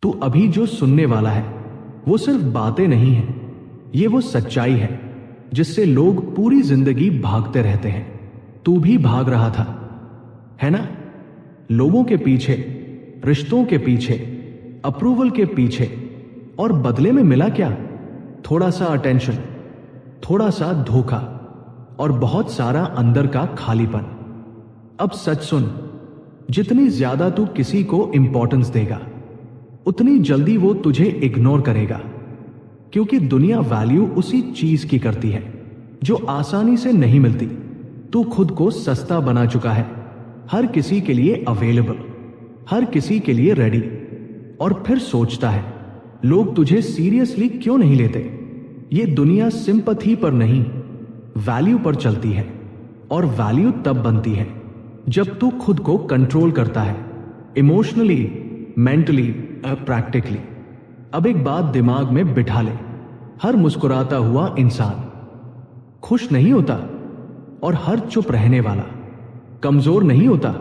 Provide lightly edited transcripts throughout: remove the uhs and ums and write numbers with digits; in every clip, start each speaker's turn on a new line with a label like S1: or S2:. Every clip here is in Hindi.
S1: तो अभी जो सुनने वाला है वो सिर्फ बातें नहीं है, ये वो सच्चाई है जिससे लोग पूरी जिंदगी भागते रहते हैं। तू भी भाग रहा था, है ना? लोगों के पीछे, रिश्तों के पीछे, अप्रूवल के पीछे, और बदले में मिला क्या? थोड़ा सा अटेंशन, थोड़ा सा धोखा और बहुत सारा अंदर का खालीपन। अब सच सुन, जितनी ज्यादा तू किसी को इंपॉर्टेंस देगा उतनी जल्दी वो तुझे इग्नोर करेगा, क्योंकि दुनिया वैल्यू उसी चीज की करती है जो आसानी से नहीं मिलती। तू खुद को सस्ता बना चुका है, हर किसी के लिए अवेलेबल, हर किसी के लिए रेडी, और फिर सोचता है लोग तुझे सीरियसली क्यों नहीं लेते। ये दुनिया सिंपैथी पर नहीं, वैल्यू पर चलती है, और वैल्यू तब बनती है जब तू खुद को कंट्रोल करता है, इमोशनली, मेंटली, प्रैक्टिकली। अब एक बात दिमाग में बिठा ले, हर मुस्कुराता हुआ इंसान खुश नहीं होता, और हर चुप रहने वाला कमजोर नहीं होता।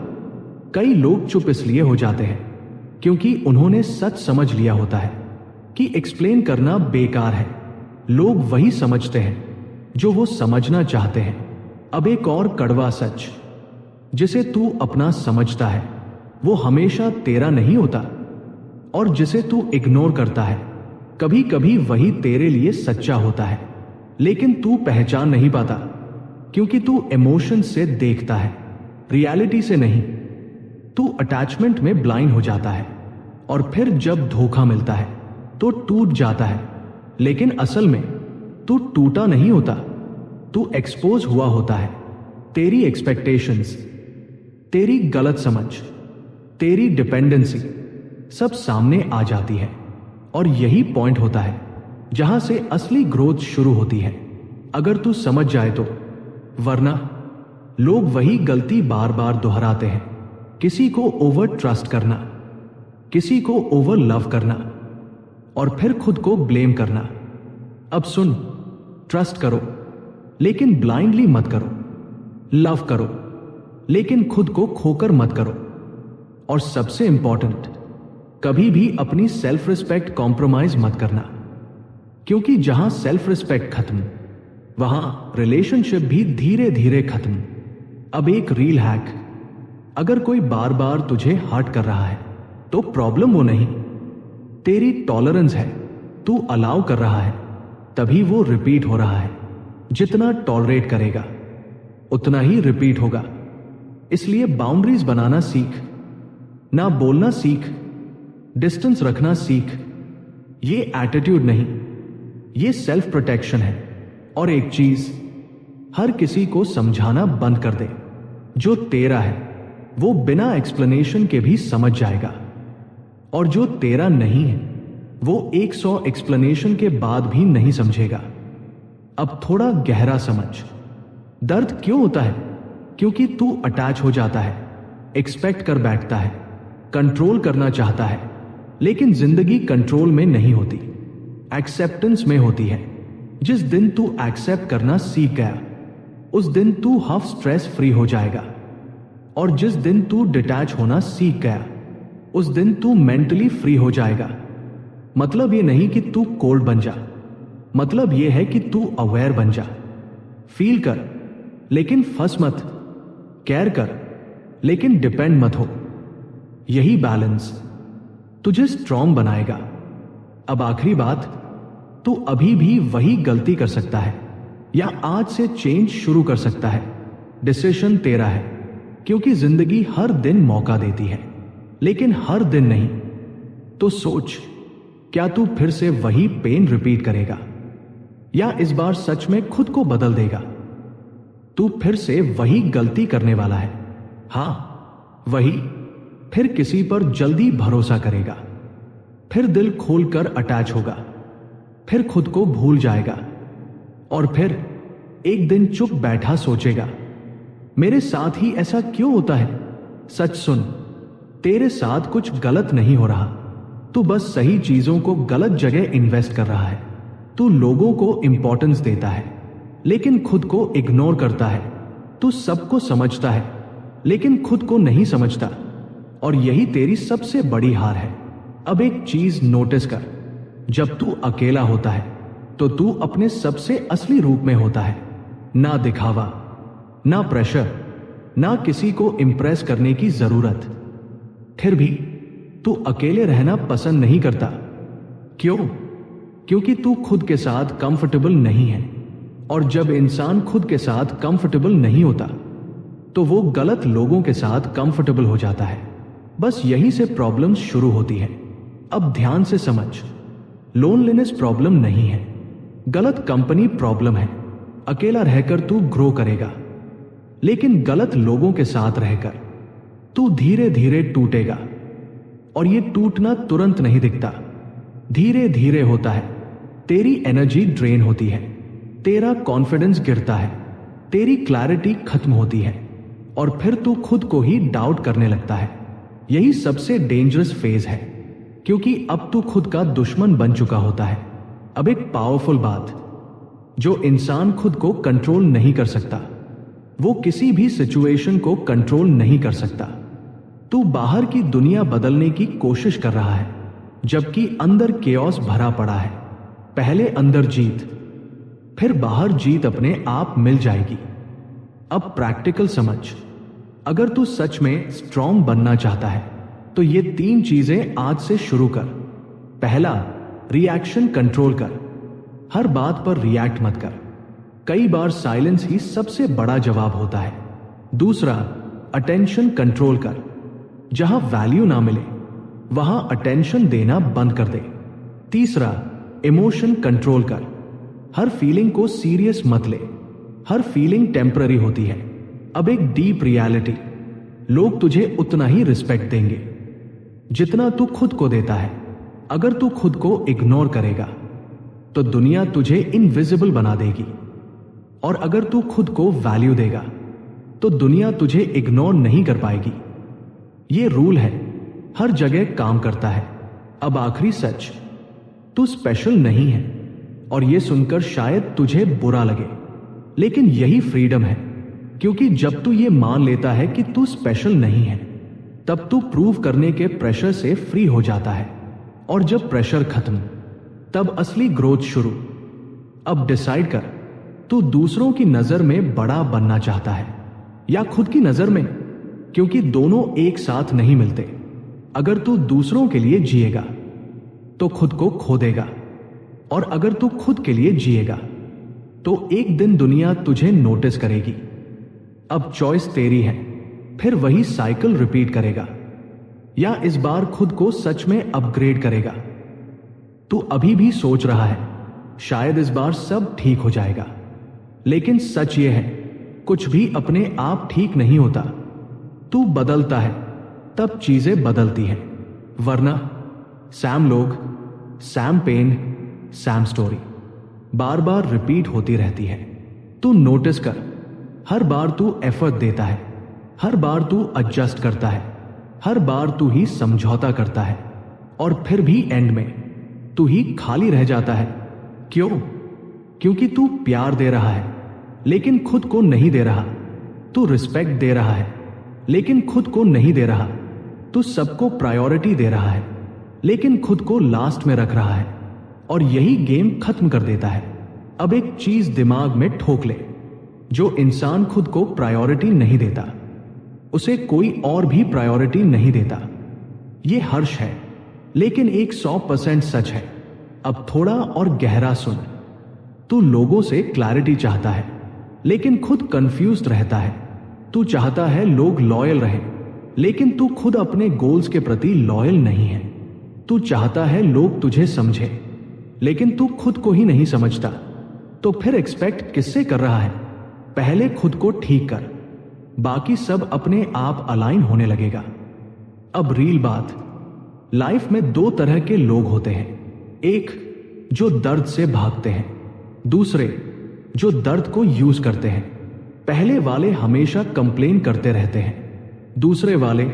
S1: कई लोग चुप इसलिए हो जाते हैं क्योंकि उन्होंने सच समझ लिया होता है कि एक्सप्लेन करना बेकार है। लोग वही समझते हैं जो वो समझना चाहते हैं। अब एक और कड़वा सच, जिसे तू अपना समझता है वो हमेशा तेरा नहीं होता, और जिसे तू इग्नोर करता है कभी कभी वही तेरे लिए सच्चा होता है। लेकिन तू पहचान नहीं पाता क्योंकि तू इमोशन से देखता है, रियलिटी से नहीं। तू अटैचमेंट में ब्लाइंड हो जाता है, और फिर जब धोखा मिलता है तो टूट जाता है। लेकिन असल में तू टूटा नहीं होता, तू एक्सपोज हुआ होता है। तेरी एक्सपेक्टेशंस, तेरी गलत समझ, तेरी डिपेंडेंसी सब सामने आ जाती है, और यही पॉइंट होता है जहां से असली ग्रोथ शुरू होती है, अगर तू समझ जाए तो। वरना लोग वही गलती बार बार दोहराते हैं, किसी को ओवर ट्रस्ट करना, किसी को ओवर लव करना, और फिर खुद को ब्लेम करना। अब सुन, ट्रस्ट करो लेकिन ब्लाइंडली मत करो, लव करो लेकिन खुद को खोकर मत करो, और सबसे इंपॉर्टेंट, कभी भी अपनी सेल्फ रिस्पेक्ट कॉम्प्रोमाइज मत करना, क्योंकि जहां सेल्फ रिस्पेक्ट खत्म वहां रिलेशनशिप भी धीरे धीरे खत्म। अब एक रील हैक, अगर कोई बार बार तुझे हर्ट कर रहा है तो प्रॉब्लम वो नहीं, तेरी टॉलरेंस है। तू अलाउ कर रहा है तभी वो रिपीट हो रहा है। जितना टॉलरेट करेगा उतना ही रिपीट होगा। इसलिए बाउंड्रीज बनाना सीख, ना बोलना सीख, डिस्टेंस रखना सीख। ये एटीट्यूड नहीं, ये सेल्फ प्रोटेक्शन है। और एक चीज, हर किसी को समझाना बंद कर दे। जो तेरा है वो बिना एक्सप्लेनेशन के भी समझ जाएगा, और जो तेरा नहीं है वो 100 एक्सप्लेनेशन के बाद भी नहीं समझेगा। अब थोड़ा गहरा समझ, दर्द क्यों होता है? क्योंकि तू अटैच हो जाता है, एक्सपेक्ट कर बैठता है, कंट्रोल करना चाहता है, लेकिन जिंदगी कंट्रोल में नहीं होती, एक्सेप्टेंस में होती है। जिस दिन तू एक्सेप्ट करना सीख गया उस दिन तू हाफ स्ट्रेस फ्री हो जाएगा, और जिस दिन तू डिटैच होना सीख गया उस दिन तू मेंटली फ्री हो जाएगा। मतलब ये नहीं कि तू कोल्ड बन जा, मतलब ये है कि तू अवेयर बन जा। फील कर लेकिन फंस मत, केयर कर लेकिन डिपेंड मत हो। यही बैलेंस तुझे स्ट्रॉन्ग बनाएगा। अब आखिरी बात, तू अभी भी वही गलती कर सकता है या आज से चेंज शुरू कर सकता है। डिसीजन तेरा है, क्योंकि जिंदगी हर दिन मौका देती है लेकिन हर दिन नहीं। तो सोच, क्या तू फिर से वही पेन रिपीट करेगा या इस बार सच में खुद को बदल देगा? तू फिर से वही गलती करने वाला है, हां वही। फिर किसी पर जल्दी भरोसा करेगा, फिर दिल खोलकर अटैच होगा, फिर खुद को भूल जाएगा, और फिर एक दिन चुप बैठा सोचेगा, मेरे साथ ही ऐसा क्यों होता है? सच सुन, तेरे साथ कुछ गलत नहीं हो रहा, तू बस सही चीजों को गलत जगह इन्वेस्ट कर रहा है। तू लोगों को इंपॉर्टेंस देता है लेकिन खुद को इग्नोर करता है। तू सबको समझता है लेकिन खुद को नहीं समझता, और यही तेरी सबसे बड़ी हार है। अब एक चीज नोटिस कर, जब तू अकेला होता है तो तू अपने सबसे असली रूप में होता है। ना दिखावा, ना प्रेशर, ना किसी को इंप्रेस करने की जरूरत। फिर भी तू अकेले रहना पसंद नहीं करता। क्यों? क्योंकि तू खुद के साथ कंफर्टेबल नहीं है। और जब इंसान खुद के साथ कंफर्टेबल नहीं होता तो वो गलत लोगों के साथ कंफर्टेबल हो जाता है। बस यहीं से प्रॉब्लम्स शुरू होती है। अब ध्यान से समझ, लोनलीनेस प्रॉब्लम नहीं है, गलत कंपनी प्रॉब्लम है। अकेला रहकर तू ग्रो करेगा, लेकिन गलत लोगों के साथ रहकर तू धीरे धीरे टूटेगा। और ये टूटना तुरंत नहीं दिखता, धीरे धीरे होता है। तेरी एनर्जी ड्रेन होती है, तेरा कॉन्फिडेंस गिरता है, तेरी क्लैरिटी खत्म होती है, और फिर तू खुद को ही डाउट करने लगता है। यही सबसे डेंजरस फेज है, क्योंकि अब तू खुद का दुश्मन बन चुका होता है। अब एक पावरफुल बात, जो इंसान खुद को कंट्रोल नहीं कर सकता वो किसी भी सिचुएशन को कंट्रोल नहीं कर सकता। तू बाहर की दुनिया बदलने की कोशिश कर रहा है, जबकि अंदर केओस भरा पड़ा है। पहले अंदर जीत, फिर बाहर जीत अपने आप मिल जाएगी। अब प्रैक्टिकल समझ, अगर तू सच में स्ट्रांग बनना चाहता है तो ये 3 चीजें आज से शुरू कर। पहला, रिएक्शन कंट्रोल कर। हर बात पर रिएक्ट मत कर, कई बार साइलेंस ही सबसे बड़ा जवाब होता है। दूसरा, अटेंशन कंट्रोल कर। जहां वैल्यू ना मिले वहां अटेंशन देना बंद कर दे। तीसरा, इमोशन कंट्रोल कर। हर फीलिंग को सीरियस मत ले, हर फीलिंग टेम्पररी होती है। अब एक डीप रियलिटी, लोग तुझे उतना ही रिस्पेक्ट देंगे जितना तू खुद को देता है। अगर तू खुद को इग्नोर करेगा तो दुनिया तुझे इनविजिबल बना देगी, और अगर तू खुद को वैल्यू देगा तो दुनिया तुझे इग्नोर नहीं कर पाएगी। ये रूल है, हर जगह काम करता है। अब आखिरी सच, तू स्पेशल नहीं है। और यह सुनकर शायद तुझे बुरा लगे, लेकिन यही फ्रीडम है, क्योंकि जब तू ये मान लेता है कि तू स्पेशल नहीं है तब तू प्रूव करने के प्रेशर से फ्री हो जाता है। और जब प्रेशर खत्म तब असली ग्रोथ शुरू। अब डिसाइड कर, तू दूसरों की नजर में बड़ा बनना चाहता है या खुद की नजर में, क्योंकि दोनों एक साथ नहीं मिलते। अगर तू दूसरों के लिए जिएगा तो खुद को खो देगा, और अगर तू खुद के लिए जिएगा तो एक दिन दुनिया तुझे नोटिस करेगी। अब चॉइस तेरी है, फिर वही साइकिल रिपीट करेगा या इस बार खुद को सच में अपग्रेड करेगा। तू अभी भी सोच रहा है शायद इस बार सब ठीक हो जाएगा, लेकिन सच ये है कुछ भी अपने आप ठीक नहीं होता। तू बदलता है तब चीजें बदलती हैं, वरना सैम लोग, सैम पेन, सैम स्टोरी बार बार रिपीट होती रहती है। तू नोटिस कर, हर बार तू एफर्ट देता है, हर बार तू एडजस्ट करता है, हर बार तू ही समझौता करता है, और फिर भी एंड में तू ही खाली रह जाता है। क्यों? क्योंकि तू प्यार दे रहा है लेकिन खुद को नहीं दे रहा। तू रिस्पेक्ट दे रहा है लेकिन खुद को नहीं दे रहा। तू सबको प्रायोरिटी दे रहा है लेकिन खुद को लास्ट में रख रहा है, और यही गेम खत्म कर देता है। अब एक चीज दिमाग में ठोक ले, जो इंसान खुद को प्रायोरिटी नहीं देता उसे कोई और भी प्रायोरिटी नहीं देता। यह हर्ष है, लेकिन एक 100% सच है। अब थोड़ा और गहरा सुन, तू लोगों से क्लैरिटी चाहता है लेकिन खुद कंफ्यूज्ड रहता है। तू चाहता है लोग लॉयल रहे, लेकिन तू खुद अपने गोल्स के प्रति लॉयल नहीं है। तू चाहता है लोग तुझे समझे, लेकिन तू खुद को ही नहीं समझता। तो फिर एक्सपेक्ट किससे कर रहा है? पहले खुद को ठीक कर, बाकी सब अपने आप अलाइन होने लगेगा। अब रियल बात, लाइफ में 2 तरह के लोग होते हैं। एक जो दर्द से भागते हैं, दूसरे जो दर्द को यूज करते हैं। पहले वाले हमेशा कंप्लेन करते रहते हैं, दूसरे वाले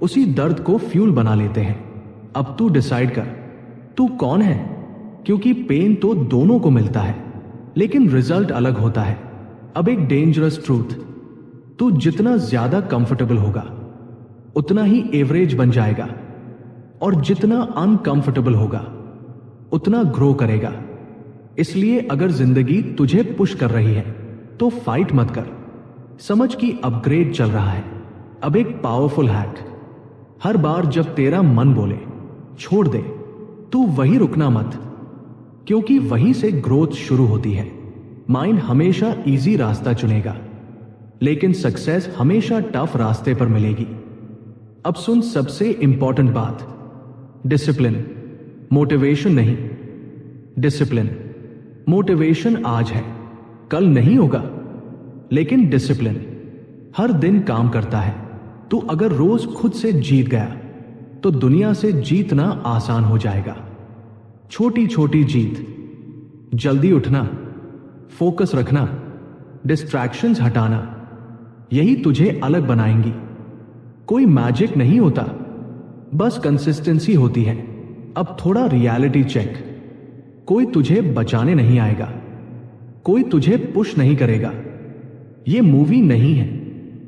S1: उसी दर्द को फ्यूल बना लेते हैं। अब तू डिसाइड कर, तू कौन है? क्योंकि पेन तो दोनों को मिलता है, लेकिन रिजल्ट अलग होता है। अब एक डेंजरस ट्रूथ, तू जितना ज्यादा कंफर्टेबल होगा उतना ही एवरेज बन जाएगा। और जितना अनकंफर्टेबल होगा उतना ग्रो करेगा। इसलिए अगर जिंदगी तुझे पुश कर रही है तो फाइट मत कर। समझ कि अपग्रेड चल रहा है। अब एक पावरफुल हैक, हर बार जब तेरा मन बोले छोड़ दे, तू वही रुकना मत, क्योंकि वहीं से ग्रोथ शुरू होती है। माइंड हमेशा इजी रास्ता चुनेगा, लेकिन सक्सेस हमेशा टफ रास्ते पर मिलेगी। अब सुन सबसे इंपॉर्टेंट बात, डिसिप्लिन, मोटिवेशन नहीं। डिसिप्लिन, मोटिवेशन आज है कल नहीं होगा, लेकिन डिसिप्लिन हर दिन काम करता है। तू अगर रोज खुद से जीत गया तो दुनिया से जीतना आसान हो जाएगा। छोटी छोटी जीत, जल्दी उठना, फोकस रखना, डिस्ट्रैक्शंस हटाना, यही तुझे अलग बनाएंगी। कोई मैजिक नहीं होता, बस कंसिस्टेंसी होती है। अब थोड़ा रियलिटी चेक, कोई तुझे बचाने नहीं आएगा, कोई तुझे पुश नहीं करेगा। ये मूवी नहीं है,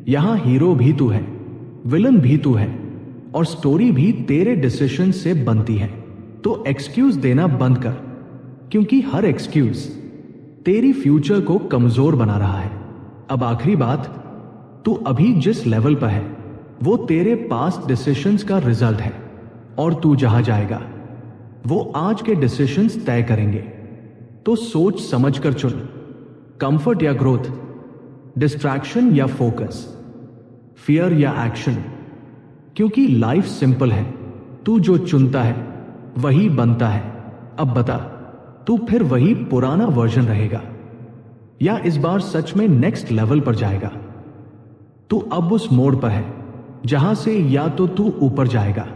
S1: यहां हीरो भी तू है, विलन भी तू है, और स्टोरी भी तेरे डिसीजन से बनती है। तो एक्सक्यूज देना बंद कर, क्योंकि हर एक्सक्यूज तेरी फ्यूचर को कमजोर बना रहा है। अब आखिरी बात, तू अभी जिस लेवल पर है वो तेरे पास्ट डिसीजंस का रिजल्ट है, और तू जहां जाएगा वो आज के डिसीजंस तय करेंगे। तो सोच समझ कर चुन, कंफर्ट या ग्रोथ, डिस्ट्रैक्शन या फोकस, फियर या एक्शन, क्योंकि लाइफ सिंपल है। तू जो चुनता है वही बनता है। अब बता, तू फिर वही पुराना वर्जन रहेगा या इस बार सच में नेक्स्ट लेवल पर जाएगा? तू अब उस मोड़ पर है जहां से या तो तू ऊपर जाएगा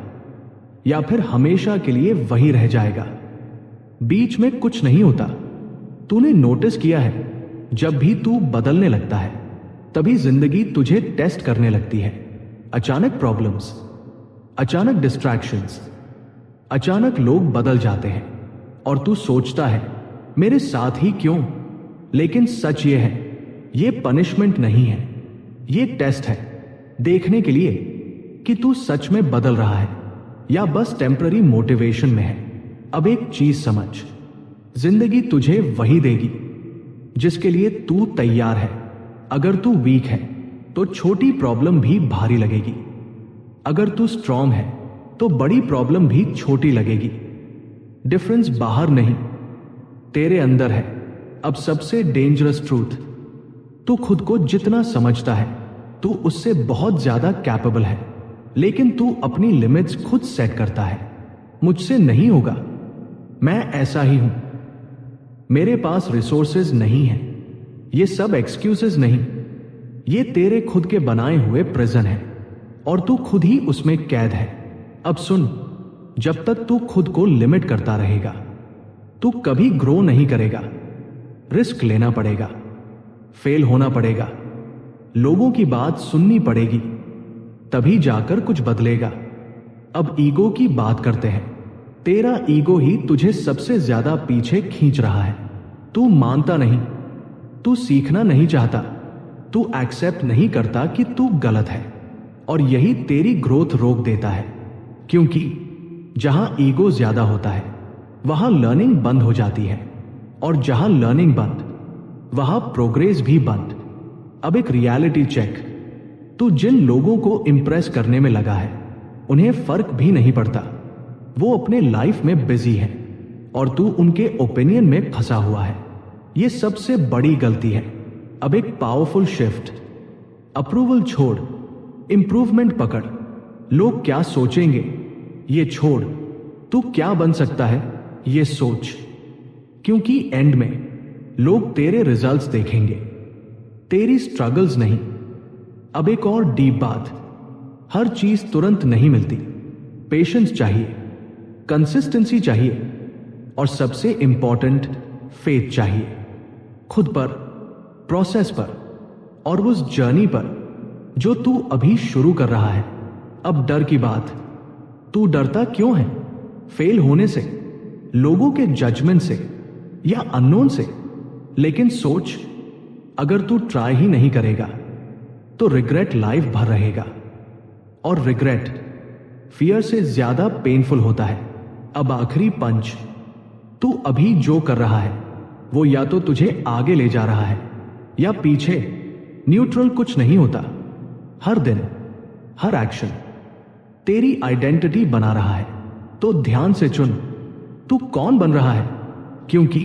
S1: या फिर हमेशा के लिए वही रह जाएगा। बीच में कुछ नहीं होता। तूने नोटिस किया है, जब भी तू बदलने लगता है तभी जिंदगी तुझे टेस्ट करने लगती है। अचानक प्रॉब्लम्स, अचानक डिस्ट्रैक्शंस, अचानक लोग बदल जाते हैं और तू सोचता है मेरे साथ ही क्यों? लेकिन सच ये है, ये पनिशमेंट नहीं है, ये टेस्ट है देखने के लिए कि तू सच में बदल रहा है या बस टेम्पररी मोटिवेशन में है। अब एक चीज समझ, जिंदगी तुझे वही देगी जिसके लिए तू तैयार है। अगर तू वीक है तो छोटी प्रॉब्लम भी भारी लगेगी, अगर तू स्ट्रांग है तो बड़ी प्रॉब्लम भी छोटी लगेगी। डिफरेंस बाहर नहीं, तेरे अंदर है। अब सबसे डेंजरस ट्रूथ, तू खुद को जितना समझता है तू उससे बहुत ज्यादा कैपेबल है, लेकिन तू अपनी लिमिट्स खुद सेट करता है। मुझसे नहीं होगा, मैं ऐसा ही हूं, मेरे पास रिसोर्सेज नहीं है, ये सब एक्सक्यूजेस नहीं, ये तेरे खुद के बनाए हुए प्रिजन है और तू खुद ही उसमें कैद है। अब सुन, जब तक तू खुद को लिमिट करता रहेगा तू कभी ग्रो नहीं करेगा। रिस्क लेना पड़ेगा, फेल होना पड़ेगा, लोगों की बात सुननी पड़ेगी, तभी जाकर कुछ बदलेगा। अब ईगो की बात करते हैं। तेरा ईगो ही तुझे सबसे ज्यादा पीछे खींच रहा है। तू मानता नहीं, तू सीखना नहीं चाहता, तू एक्सेप्ट नहीं करता कि तू गलत है, और यही तेरी ग्रोथ रोक देता है। क्योंकि जहां ईगो ज्यादा होता है वहां लर्निंग बंद हो जाती है, और जहां लर्निंग बंद वहां प्रोग्रेस भी बंद। अब एक रियलिटी चेक, तू जिन लोगों को इंप्रेस करने में लगा है उन्हें फर्क भी नहीं पड़ता, वो अपने लाइफ में बिजी है और तू उनके ओपिनियन में फंसा हुआ है। ये सबसे बड़ी गलती है। अब एक पावरफुल शिफ्ट, अप्रूवल छोड़, इंप्रूवमेंट पकड़। लोग क्या सोचेंगे ये छोड़, तू क्या बन सकता है ये सोच, क्योंकि एंड में लोग तेरे रिजल्ट्स देखेंगे, तेरी स्ट्रगल्स नहीं। अब एक और डीप बात, हर चीज तुरंत नहीं मिलती, पेशेंस चाहिए, कंसिस्टेंसी चाहिए, और सबसे इंपॉर्टेंट फेथ चाहिए खुद पर, प्रोसेस पर, और उस जर्नी पर जो तू अभी शुरू कर रहा है। अब डर की बात, तू डरता क्यों है? फेल होने से, लोगों के जजमेंट से, या अननोन से? लेकिन सोच, अगर तू ट्राई ही नहीं करेगा तो रिग्रेट लाइफ भर रहेगा, और रिग्रेट फियर से ज्यादा पेनफुल होता है। अब आखिरी पंच, तू अभी जो कर रहा है वो या तो तुझे आगे ले जा रहा है या पीछे। न्यूट्रल कुछ नहीं होता। हर दिन, हर एक्शन तेरी आइडेंटिटी बना रहा है। तो ध्यान से चुन, तू कौन बन रहा है, क्योंकि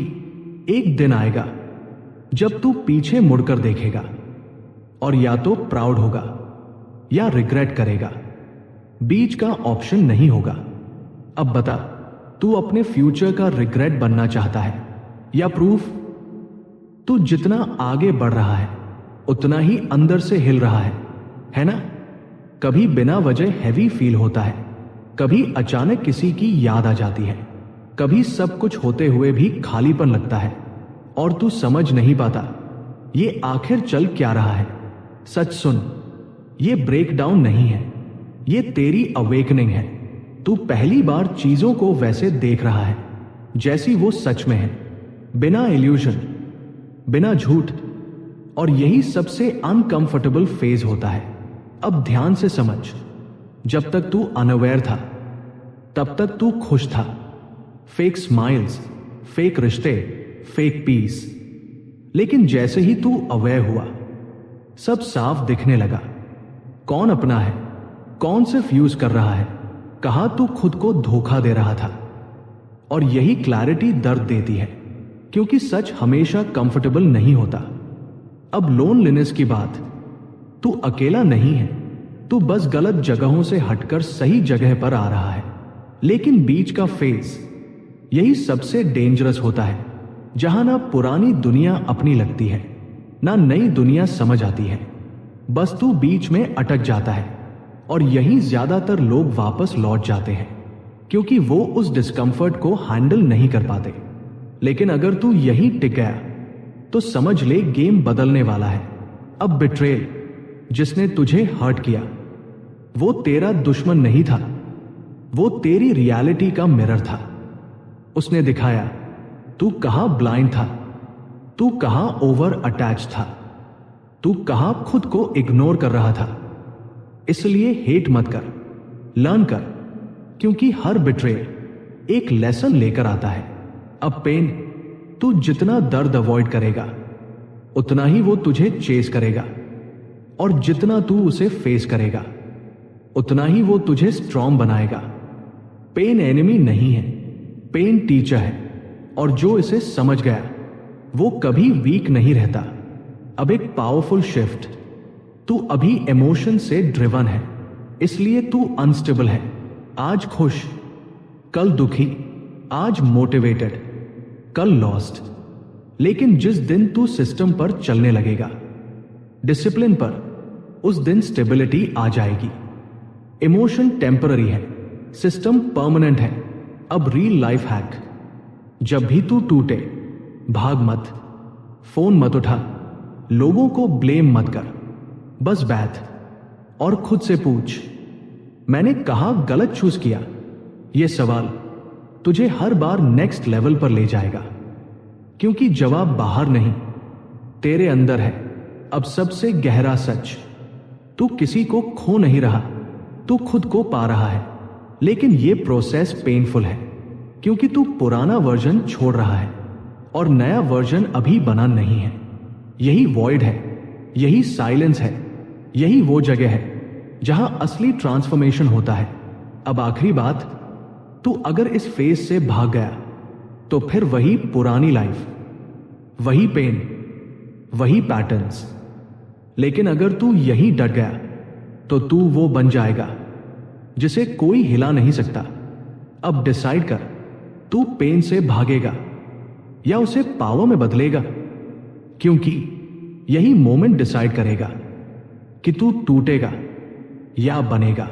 S1: एक दिन आएगा जब तू पीछे मुड़कर देखेगा और या तो प्राउड होगा या रिग्रेट करेगा। बीच का ऑप्शन नहीं होगा। अब बता, तू अपने फ्यूचर का रिग्रेट बनना चाहता है या प्रूफ? तू जितना आगे बढ़ रहा है उतना ही अंदर से हिल रहा है ना? कभी बिना वजह हैवी फील होता है, कभी अचानक किसी की याद आ जाती है, कभी सब कुछ होते हुए भी खालीपन लगता है और तू समझ नहीं पाता ये आखिर चल क्या रहा है। सच सुन, ये ब्रेकडाउन नहीं है, ये तेरी अवेकनिंग है। तू पहली बार चीजों को वैसे देख रहा है जैसी वो सच में है, बिना इल्यूजन, बिना झूठ। और यही सबसे अनकंफर्टेबल फेज होता है। अब ध्यान से समझ, जब तक तू अनअवेयर था तब तक तू खुश था। फेक स्माइल्स, फेक रिश्ते, फेक पीस। लेकिन जैसे ही तू अवेयर हुआ सब साफ दिखने लगा। कौन अपना है, कौन सिर्फ यूज कर रहा है, कहां तू खुद को धोखा दे रहा था। और यही क्लैरिटी दर्द देती है, क्योंकि सच हमेशा कंफर्टेबल नहीं होता। अब लोनलीनेस की बात, तू अकेला नहीं है, तू बस गलत जगहों से हटकर सही जगह पर आ रहा है। लेकिन बीच का फेज यही सबसे डेंजरस होता है, जहां ना पुरानी दुनिया अपनी लगती है ना नई दुनिया समझ आती है। बस तू बीच में अटक जाता है और यहीं ज्यादातर लोग वापस लौट जाते हैं, क्योंकि वो उस डिस्कंफर्ट को हैंडल नहीं कर पाते। लेकिन अगर तू यहीं टिक गया तो समझ ले गेम बदलने वाला है। अब बिट्रेल, जिसने तुझे हर्ट किया, वो तेरा दुश्मन नहीं था, वो तेरी रियलिटी का मिरर था। उसने दिखाया तू कहां ब्लाइंड था, तू कहां ओवर अटैच था, तू कहां खुद को इग्नोर कर रहा था। इसलिए हेट मत कर, लर्न कर, क्योंकि हर बिट्रेयल एक लेसन लेकर आता है। अब पेन, तू जितना दर्द अवॉइड करेगा उतना ही वो तुझे चेस करेगा, और जितना तू उसे फेस करेगा उतना ही वो तुझे स्ट्रॉन्ग बनाएगा। पेन एनिमी नहीं है, पेन टीचर है, और जो इसे समझ गया वो कभी वीक नहीं रहता। अब एक पावरफुल शिफ्ट, तू अभी इमोशन से ड्रिवन है, इसलिए तू अनस्टेबल है। आज खुश, कल दुखी, आज मोटिवेटेड, कल लॉस्ट। लेकिन जिस दिन तू सिस्टम पर चलने लगेगा, डिसिप्लिन पर, उस दिन स्टेबिलिटी आ जाएगी। इमोशन टेम्पररी है, सिस्टम परमानेंट है। अब रियल लाइफ हैक, जब भी तू टूटे भाग मत, फोन मत उठा, लोगों को ब्लेम मत कर, बस बैठ और खुद से पूछ, मैंने कहां गलत चूज किया। यह सवाल तुझे हर बार नेक्स्ट लेवल पर ले जाएगा, क्योंकि जवाब बाहर नहीं, तेरे अंदर है। अब सबसे गहरा सच, तू किसी को खो नहीं रहा, तू खुद को पा रहा है। लेकिन यह प्रोसेस पेनफुल है, क्योंकि तू पुराना वर्जन छोड़ रहा है और नया वर्जन अभी बना नहीं है। यही वॉइड है, यही साइलेंस है, यही वो जगह है जहां असली ट्रांसफॉर्मेशन होता है। अब आखिरी बात, तू अगर इस फेज से भाग गया तो फिर वही पुरानी लाइफ, वही पेन, वही पैटर्न्स। लेकिन अगर तू यहीं डट गया तो तू वो बन जाएगा जिसे कोई हिला नहीं सकता। अब डिसाइड कर, तू पेन से भागेगा या उसे पावर में बदलेगा, क्योंकि यही मोमेंट डिसाइड करेगा कि तू टूटेगा या बनेगा।